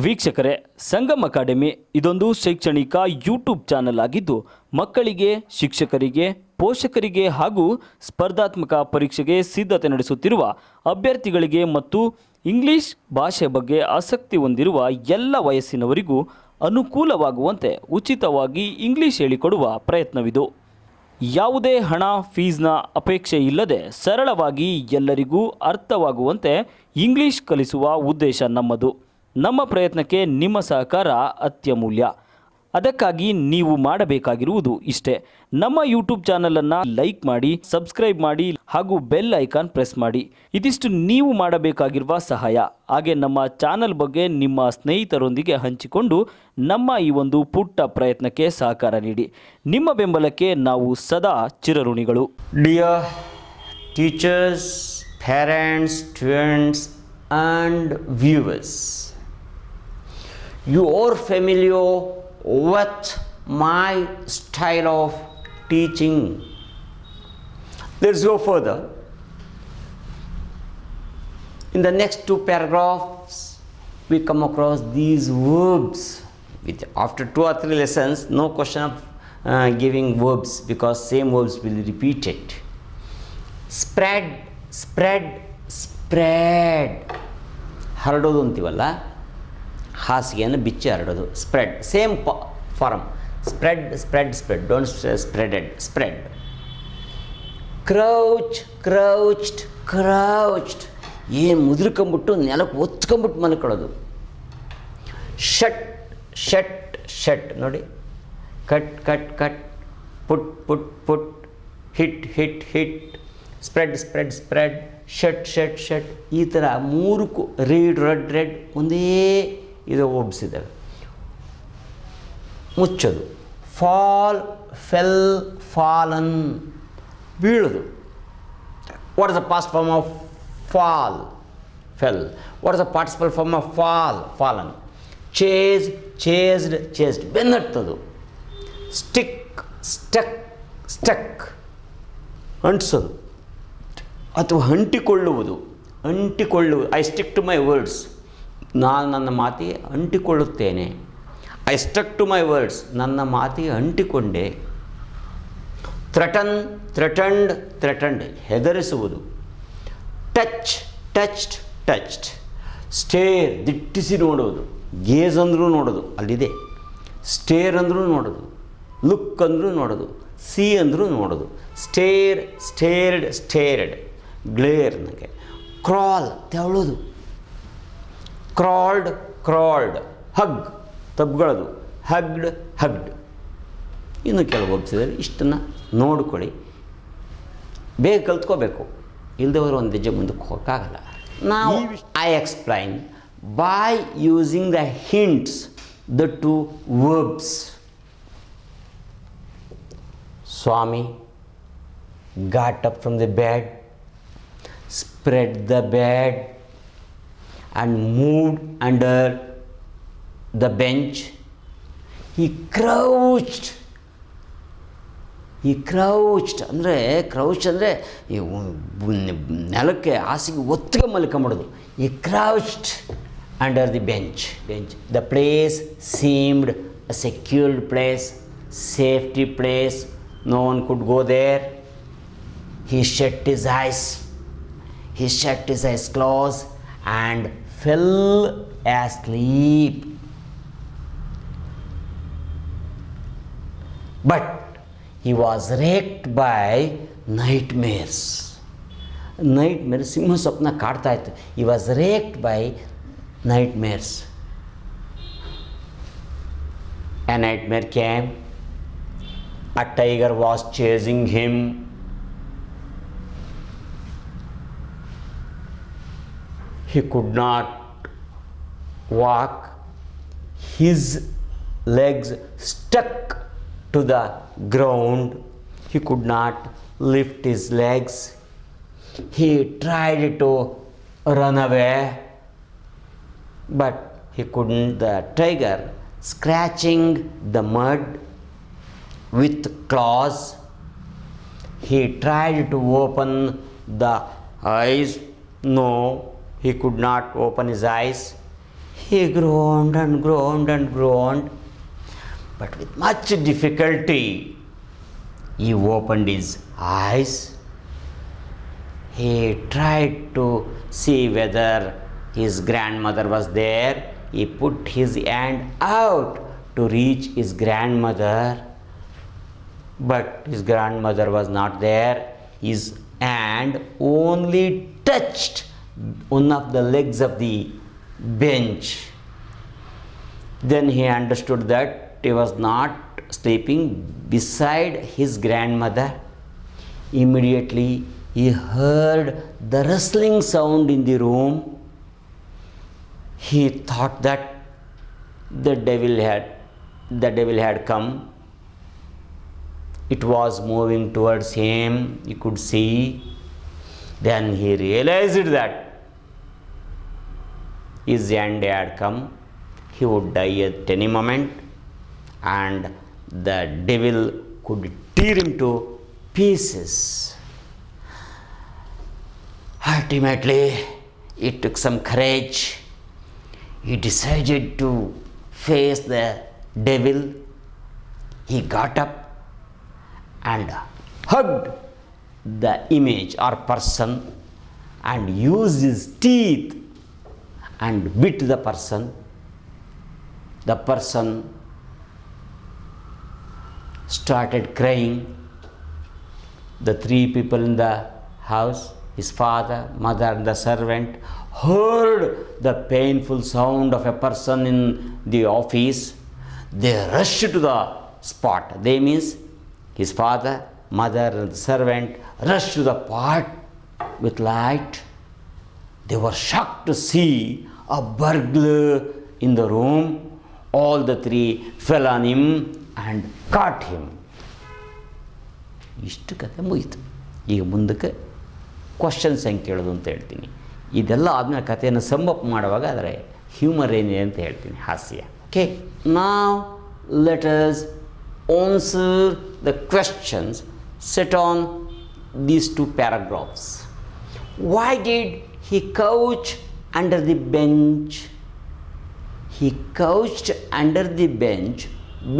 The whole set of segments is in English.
ವೀಕ್ಷಕರೇ, ಸಂಗಮ್ ಅಕಾಡೆಮಿ ಇದೊಂದು ಶೈಕ್ಷಣಿಕ ಯೂಟ್ಯೂಬ್ ಚಾನೆಲ್ ಆಗಿದ್ದು ಮಕ್ಕಳಿಗೆ, ಶಿಕ್ಷಕರಿಗೆ, ಪೋಷಕರಿಗೆ ಹಾಗೂ ಸ್ಪರ್ಧಾತ್ಮಕ ಪರೀಕ್ಷೆಗೆ ಸಿದ್ಧತೆ ನಡೆಸುತ್ತಿರುವ ಅಭ್ಯರ್ಥಿಗಳಿಗೆ ಮತ್ತು ಇಂಗ್ಲಿಷ್ ಭಾಷೆ ಬಗ್ಗೆ ಆಸಕ್ತಿ ಹೊಂದಿರುವ ಎಲ್ಲ ವಯಸ್ಸಿನವರಿಗೂ ಅನುಕೂಲವಾಗುವಂತೆ ಉಚಿತವಾಗಿ ಇಂಗ್ಲಿಷ್ ಹೇಳಿಕೊಡುವ ಪ್ರಯತ್ನವಿದು. ಯಾವುದೇ ಹಣ ಫೀಸ್ನ ಅಪೇಕ್ಷೆ ಇಲ್ಲದೆ ಸರಳವಾಗಿ ಎಲ್ಲರಿಗೂ ಅರ್ಥವಾಗುವಂತೆ ಇಂಗ್ಲಿಷ್ ಕಲಿಸುವ ಉದ್ದೇಶ ನಮ್ಮದು. ನಮ್ಮ ಪ್ರಯತ್ನಕ್ಕೆ ನಿಮ್ಮ ಸಹಕಾರ ಅತ್ಯಮೂಲ್ಯ. ಅದಕ್ಕಾಗಿ ನೀವು ಮಾಡಬೇಕಾಗಿರುವುದು ಇಷ್ಟೇ: ನಮ್ಮ ಯೂಟ್ಯೂಬ್ ಚಾನಲನ್ನು ಲೈಕ್ ಮಾಡಿ, ಸಬ್ಸ್ಕ್ರೈಬ್ ಮಾಡಿ ಹಾಗೂ ಬೆಲ್ ಐಕಾನ್ ಪ್ರೆಸ್ ಮಾಡಿ. ಇದಿಷ್ಟು ನೀವು ಮಾಡಬೇಕಾಗಿರುವ ಸಹಾಯ. ಹಾಗೆ ನಮ್ಮ ಚಾನಲ್ ಬಗ್ಗೆ ನಿಮ್ಮ ಸ್ನೇಹಿತರೊಂದಿಗೆ ಹಂಚಿಕೊಂಡು ನಮ್ಮ ಈ ಒಂದು ಪುಟ್ಟ ಪ್ರಯತ್ನಕ್ಕೆ ಸಹಕಾರ ನೀಡಿ. ನಿಮ್ಮ ಬೆಂಬಲಕ್ಕೆ ನಾವು ಸದಾ ಚಿರಋಣಿಗಳು. Dear teachers, parents, students and viewers, you are familiar with my style of teaching. Let's go further. In the next two paragraphs we come across these verbs. After 2 or 3 lessons, no question of giving verbs because same verbs will be repeated. Spread, spread, spread. ಹರಡೋದು ಅಂತೀವಲ್ಲ, ಹಾಸಿಗೆಯನ್ನು ಬಿಚ್ಚಿ ಹರಡೋದು. Spread, same form. Spread, spread, spread. Don't spreaded, spread. Crouch, crouched, crouched. ಏನು ಮುದುರ್ಕೊಂಬಿಟ್ಟು ನೆಲಕ್ಕೆ ಒತ್ಕೊಂಬಿಟ್ಟು ಮಲ್ಕೊಳ್ಳೋದು. Shut, shut, shut. ನೋಡಿ, cut, cut, cut. Put, put, put. Hit, hit, hit. Spread, spread, spread. Shut, shut, shut. ಈ ಥರ 3 ರೀಡ್, ರೆಡ್, ರೆಡ್ ಒಂದೇ ಇದು ಒಬ್ಸಿದ್ದಾವೆ. ಮುಚ್ಚೋದು. Fall, fell, fallen. ಬೀಳೋದು. What is the past form of fall? Fell. What is the participle form of fall? Fallen. Chase, chased, chased. ಬೆನ್ನಟ್ಟೋದು. Stick, stuck, stuck. ಅಂಟಿಸೋದು ಅಥವಾ ಅಂಟಿಕೊಳ್ಳುವುದು. ಅಂಟಿಕೊಳ್ಳುವುದು. I stick to my words. ನಾನು ನನ್ನ ಮಾತಿಗೆ ಅಂಟಿಕೊಳ್ಳುತ್ತೇನೆ. I stuck to my words. ನನ್ನ ಮಾತಿಗೆ ಅಂಟಿಕೊಂಡೆ. Threaten, threatened, threatened. ಹೆದರಿಸುವುದು. Touch, touched, touched. ಸ್ಟೇರ್, ದಿಟ್ಟಿಸಿ ನೋಡೋದು. ಗೇಜ್ ಅಂದರೂ ನೋಡೋದು, ಅಲ್ಲಿದೆ. ಸ್ಟೇರ್ ಅಂದರೂ ನೋಡೋದು. ಲುಕ್ ಅಂದರೂ ನೋಡೋದು. ಸಿ ಅಂದರೂ ನೋಡೋದು. Stare, stared, stared. ಗ್ಲೇರ್. ನನಗೆ ಕ್ರಾಲ್, ತೆವಳೋದು. Crawled, crawled. ಹಗ್, ತಬ್ಗಳದು. Hugged, hugged. ಇನ್ನು ಕೆಲವು ಒಬ್ಸಿದ್ದಾರೆ. ಇಷ್ಟನ್ನು ನೋಡ್ಕೊಳ್ಳಿ, ಬೇಗ ಕಲ್ತ್ಕೋಬೇಕು. ಇಲ್ಲದವರು ಒಂದು ಹೆಜ್ಜೆ ಮುಂದಕ್ಕೆ ಹೋಗೋಕ್ಕಾಗಲ್ಲ. ನಾವು I explain by using the hints the 2 verbs. Swami got up from the bed, spread the bed and moved under the bench. He crouched. He crouched. ಅಂದರೆ ಕ್ರೌಚ್ ಅಂದರೆ ನೆಲಕ್ಕೆ ಹಾಸಿಗೆ ಒತ್ತಿಗೆ ಮಲ್ಕೊಂಬಿಡೋದು. He crouched under the bench. The place seemed a secured place, safety place. No one could go there. He shut his eyes. He shut his eyes close and fell asleep. But he was racked by nightmares. Nightmares, ಸಿಂಹ ಸ್ವಪ್ನ ಕಾಡ್ತಾ ಇತ್ತು. He was racked by nightmares. A nightmare came. A tiger was chasing him. He could not walk. His legs stuck to the ground. He could not lift his legs. He tried to run away, but he couldn't. The tiger, scratching the mud with claws, he tried to open the eyes. No, he could not open his eyes. He groaned and groaned and groaned, but with much difficulty, he opened his eyes. He tried to see whether his grandmother was there. He put his hand out to reach his grandmother, but his grandmother was not there. His hand only touched one of the legs of the bench. Then he understood that he was not sleeping beside his grandmother. Immediately he heard the rustling sound in the room. He thought that the devil had come. It was moving towards him. He could see. Then he realized that his end had come. He would die at any moment, and the devil could tear him to pieces. Ultimately, it took some courage. He decided to face the devil. He got up and hugged the image or person and used his teeth and bit the person. The person started crying. The three people in the house, his father, mother, and the servant, heard the painful sound of a person in the office. They rushed to the spot. They means his father, mother, and the servant rushed to the pot with light. They were shocked to see a burglar in the room. All the three fell on him and caught him. ಇಷ್ಟು ಕತೆ ಮುಗೀತು. ಈಗ ಮುಂದಕ್ಕೆ questions ಹೆಂಗೆ ಕೇಳೋದು ಅಂತ ಹೇಳ್ತೀನಿ. ಇದೆಲ್ಲ ಆದಮೇಲೆ ಕಥೆಯನ್ನು ಸಮ್ಮಪ್ ಮಾಡುವಾಗ ಅದರ ಹ್ಯೂಮರ್ ಏನಿದೆ ಅಂತ ಹೇಳ್ತೀನಿ, ಹಾಸ್ಯ. ಓಕೆ, ನಾವ್ let us answer the questions set on these two paragraphs. Why did he couch under the bench? He couched under the bench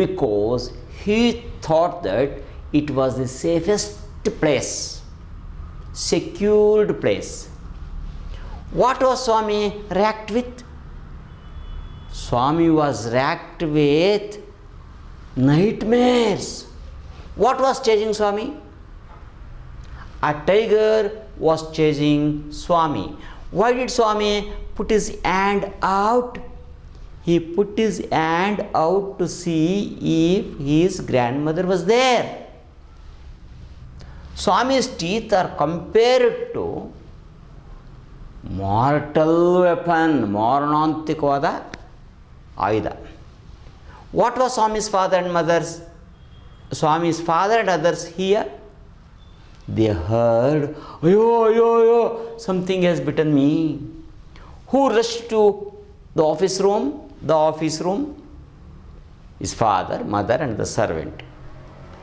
because he thought that it was the safest place, secured place. What was Swami racked with? Swami was racked with nightmares. What was chasing Swami? A tiger was chasing Swami. Why did Swami put his hand out? He put his hand out to see if his grandmother was there. Swami's teeth are compared to mortal weapon, ಮಾರಣಾಂತಿಕವಾದ ಆಯುಧ. What was Swami's father and others here? They heard, ayo, ayo, ayo, something has bitten me. Who rushed to the office room? His father, mother, and the servant.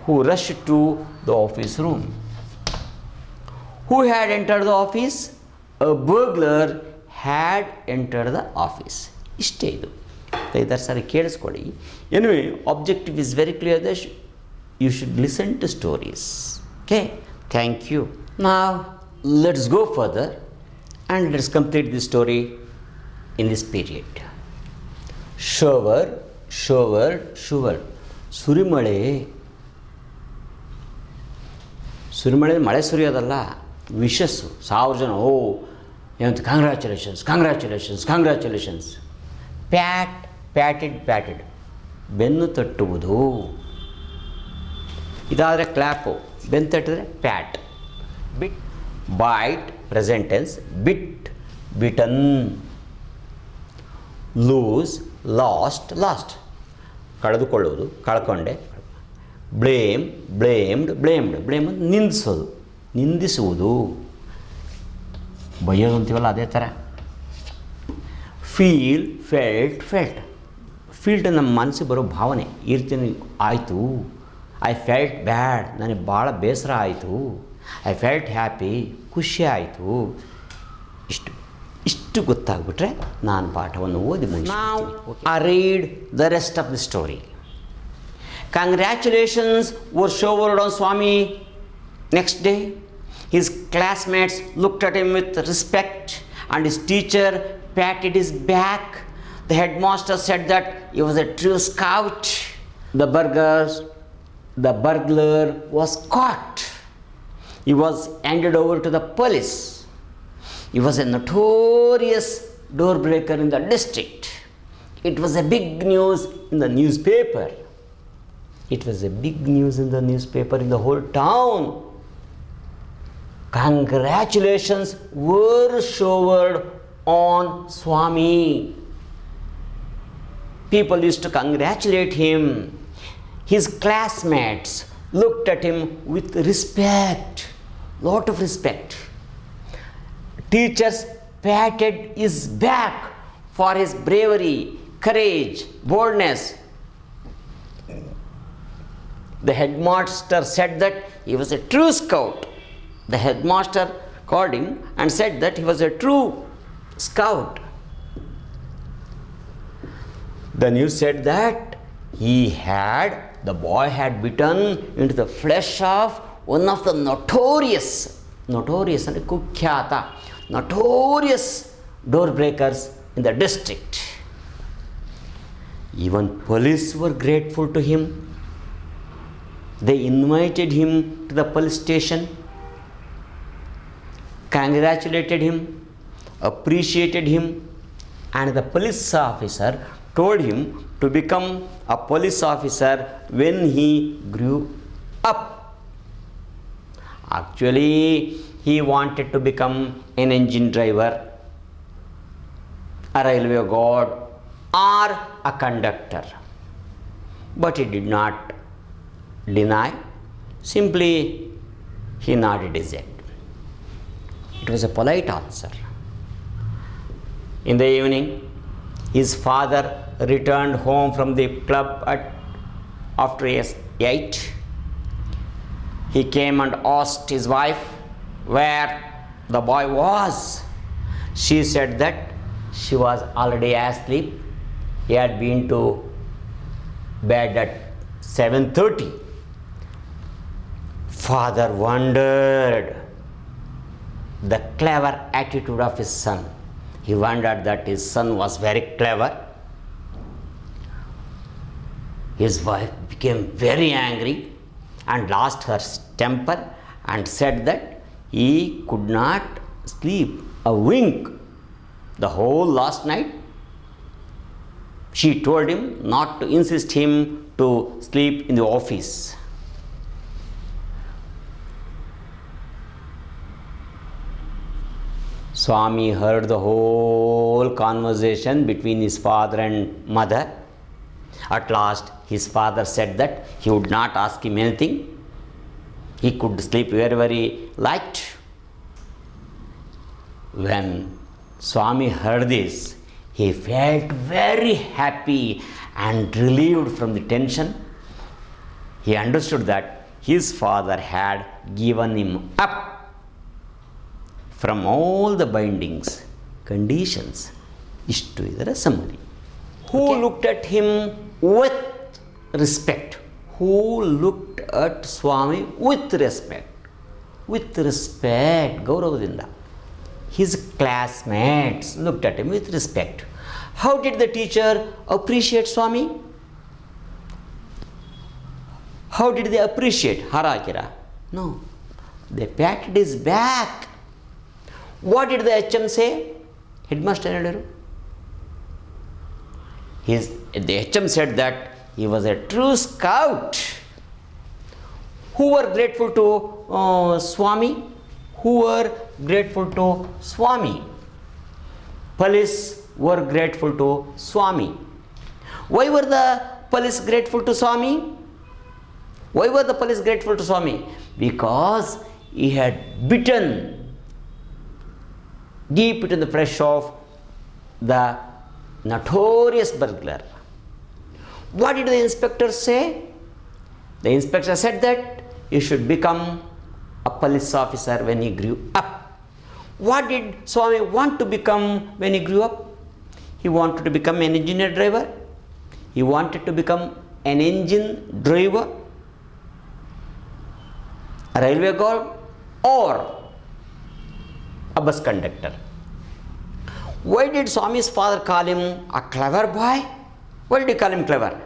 Who rushed to the office room? Who had entered the office? A burglar had entered the office. ಇಷ್ಟೇ ಇದು. ಇದರ ಸರಿ ಕೇಳಿಸ್ಕೊಳ್ಳಿ. Anyway, objective is very clear that you should listen to stories. Okay, thank you. Now let's go further and let's complete this story in this period. Shower. ಸುರಿಮಳೆ ಮಳೆ ಸುರಿಯೋದಲ್ಲ, wishes. 1000 ಜನ ಏನಂತ congratulations. Patted ಬೆನ್ನು ತಟ್ಟುವುದು. ಇದಾದರೆ ಕ್ಲ್ಯಾಪು, ಬೆನ್ನು ತಟ್ಟಿದ್ರೆ pat. Bite present tense, bitten. Lose, lost ಕಳೆದುಕೊಳ್ಳುವುದು, ಕಳ್ಕೊಂಡೆ. Blamed ನಿಂದಿಸುವುದು, ಬೈಯೋದು ಅಂತೀವಲ್ಲ ಅದೇ ಥರ. ಫೀಲ್ಟ್ ನಮ್ಮ ಮನಸ್ಸಿಗೆ ಬರೋ ಭಾವನೆ. ಇರ್ತೀನಿ ಆಯಿತು. ಐ ಫೆಲ್ಟ್ ಬ್ಯಾಡ್, ನನಗೆ ಭಾಳ ಬೇಸರ ಆಯಿತು. ಐ ಫೆಲ್ಟ್ ಹ್ಯಾಪಿ, ಖುಷಿ ಆಯಿತು. ಇಷ್ಟು ಇಷ್ಟು ಗೊತ್ತಾಗ್ಬಿಟ್ರೆ ನಾನು ಪಾಠವನ್ನು ಓದಿ ನಾವು I read the rest of the story. Congratulations were showered on Swami. Next day, his classmates looked at him with respect and his teacher patted his back. The headmaster said that he was a true scout. The burglar was caught. He was handed over to the police. He was a notorious door breaker in the district. It was a big news in the newspaper. It was a big news in the newspaper in the whole town. Congratulations were showered on Swami. People used to congratulate him. His classmates looked at him with respect, lot of respect. Teachers patted his back for his bravery, courage, boldness. The headmaster said that he was a true scout. The headmaster called him and said that he was a true scout. The news said that the boy had bitten into the flesh of one of the notorious and kukhyata, notorious door breakers in the district. Even police were grateful to him. They invited him to the police station, congratulated him, appreciated him, and the police officer told him to become a police officer when he grew up. Actually, he wanted to become an engine driver, a railway guard, or a conductor. But he did not deny, simply he nodded his head. It was a polite answer. In the evening, his father returned home from the club after 8. He came and asked his wife where the boy was. She said that she was already asleep. He had been to bed at 7:30. Father wondered the clever attitude of his son. He wondered that his son was very clever. His wife became very angry and lost her temper and said that he could not sleep a wink the whole last night. She told him not to insist him to sleep in the office. Swami heard the whole conversation between his father and mother. At last, his father said that he would not ask him anything. He could sleep wherever he liked. When Swami heard this, he felt very happy and relieved from the tension. He understood that his father had given him up from all the bindings, conditions. Ishtu idara summary. Who looked at him with respect? Who looked at Swami with respect? With respect, Gauravadinda. His classmates looked at him with respect. How did the teacher appreciate Swami? How did they appreciate? Harakira? No. They patted his back. What did the HM say? Headmaster Nadaru? The HM said that he was a true scout. Who were grateful to Swami? Who were grateful to Swami? Police were grateful to Swami. Why were the police grateful to Swami? Why were the police grateful to Swami? Because he had bitten deep into the flesh of the notorious burglar. What did the inspector say? The inspector said that he should become a police officer when he grew up. What did Swami want to become when he grew up? He wanted to become an engineer driver. He wanted to become an engine driver, a railway guard, or a bus conductor. Why did Swami's father call him a clever boy? Why did he call him clever?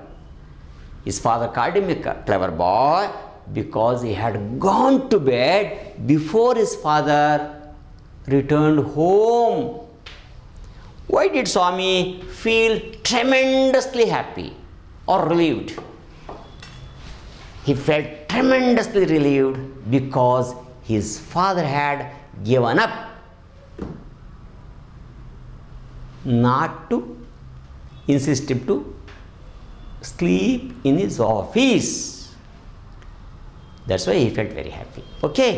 His father called him a clever boy because he had gone to bed before his father returned home. Why did Swami feel tremendously happy or relieved? He felt tremendously relieved because his father had given up not to insist him to sleep in his office. That's why he felt very happy. Okay,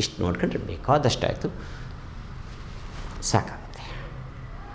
ಇಷ್ಟು ನೋಡ್ಕೊಂಡ್ರೆ ಬೇಕಾದಷ್ಟಾಯಿತು, ಸಾಕ.